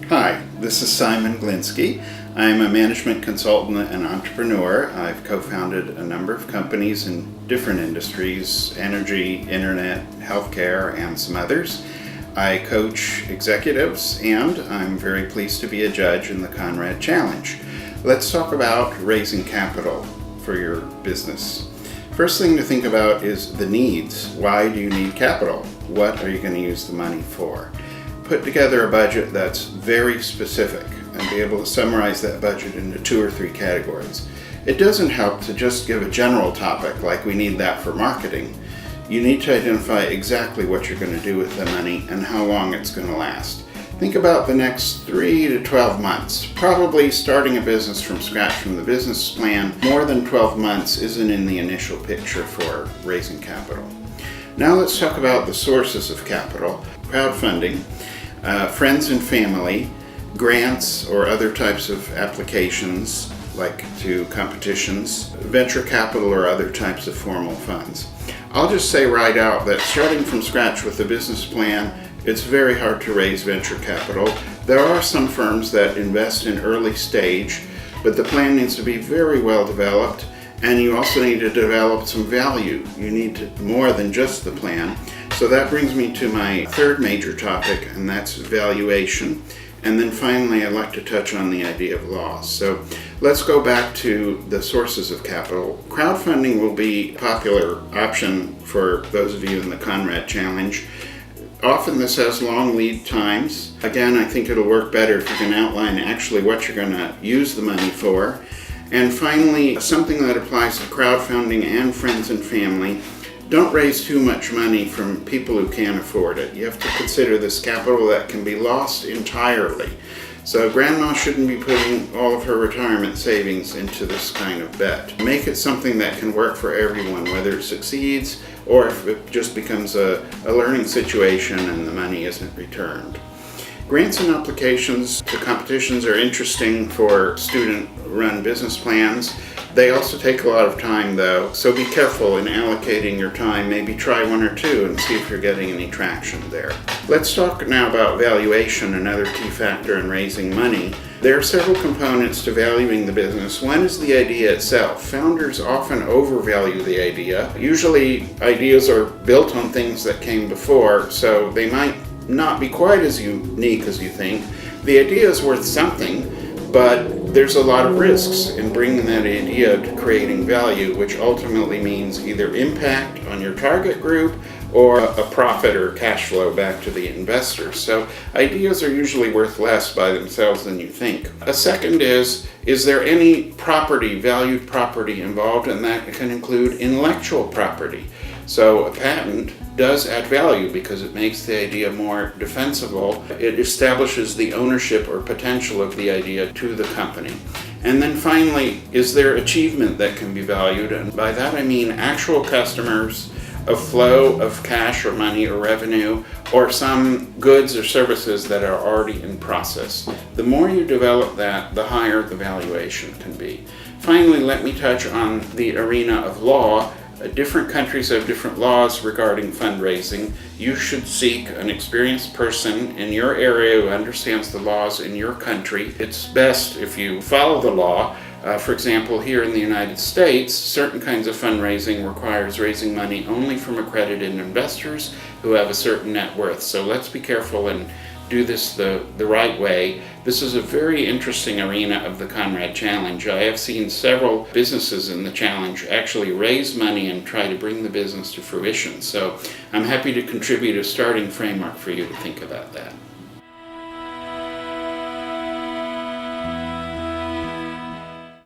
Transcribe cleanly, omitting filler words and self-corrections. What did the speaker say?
Hi, this is Simon Glinsky. I'm a management consultant and entrepreneur. I've co-founded a number of companies in different industries: energy, internet, healthcare, and some others. I coach executives, and I'm very pleased to be a judge in the Conrad Challenge. Let's talk about raising capital for your business. First thing to think about is the needs. Why do you need capital? What are you going to use the money for? Put together a budget that's very specific and be able to summarize that budget into 2 or 3 categories. It doesn't help to just give a general topic like we need that for marketing. You need to identify exactly what you're going to do with the money and how long it's going to last. Think about the next 3 to 12 months. Probably starting a business from scratch from the business plan, more than 12 months isn't in the initial picture for raising capital. Now let's talk about the sources of capital: crowdfunding, friends and family, grants or other types of applications like to competitions, venture capital or other types of formal funds. I'll just say right out that starting from scratch with a business plan, it's very hard to raise venture capital. There are some firms that invest in early stage, but the plan needs to be very well developed, and you also need to develop some value. You need more than just the plan. So that brings me to my third major topic, and that's valuation. And then finally, I'd like to touch on the idea of loss. So let's go back to the sources of capital. Crowdfunding will be a popular option for those of you in the Conrad Challenge. Often this has long lead times. Again, I think it'll work better if you can outline actually what you're going to use the money for. And finally, something that applies to crowdfunding and friends and family: don't raise too much money from people who can't afford it. You have to consider this capital that can be lost entirely. So grandma shouldn't be putting all of her retirement savings into this kind of bet. Make it something that can work for everyone, whether it succeeds or if it just becomes a learning situation and the money isn't returned. Grants and applications to competitions are interesting for student-run business plans. They also take a lot of time though, so be careful in allocating your time. Maybe try 1 or 2 and see if you're getting any traction there. Let's talk now about valuation, another key factor in raising money. There are several components to valuing the business. One is the idea itself. Founders often overvalue the idea. Usually ideas are built on things that came before, so they might not be quite as unique as you think. The idea is worth something, but there's a lot of risks in bringing that idea to creating value, which ultimately means either impact on your target group or a profit or cash flow back to the investors. So ideas are usually worth less by themselves than you think. A second is there any property, valued property involved? And that can include intellectual property. So a patent does add value because it makes the idea more defensible. It establishes the ownership or potential of the idea to the company. And then finally, is there achievement that can be valued? And by that I mean actual customers, a flow of cash or money or revenue, or some goods or services that are already in process. The more you develop that, the higher the valuation can be. Finally, let me touch on the arena of law. Different countries have different laws regarding fundraising. You should seek an experienced person in your area who understands the laws in your country. It's best if you follow the law. For example, here in the United States, certain kinds of fundraising requires raising money only from accredited investors who have a certain net worth. So let's be careful and do this the right way. This is a very interesting arena of the Conrad Challenge. I have seen several businesses in the challenge actually raise money and try to bring the business to fruition. So I'm happy to contribute a starting framework for you to think about that.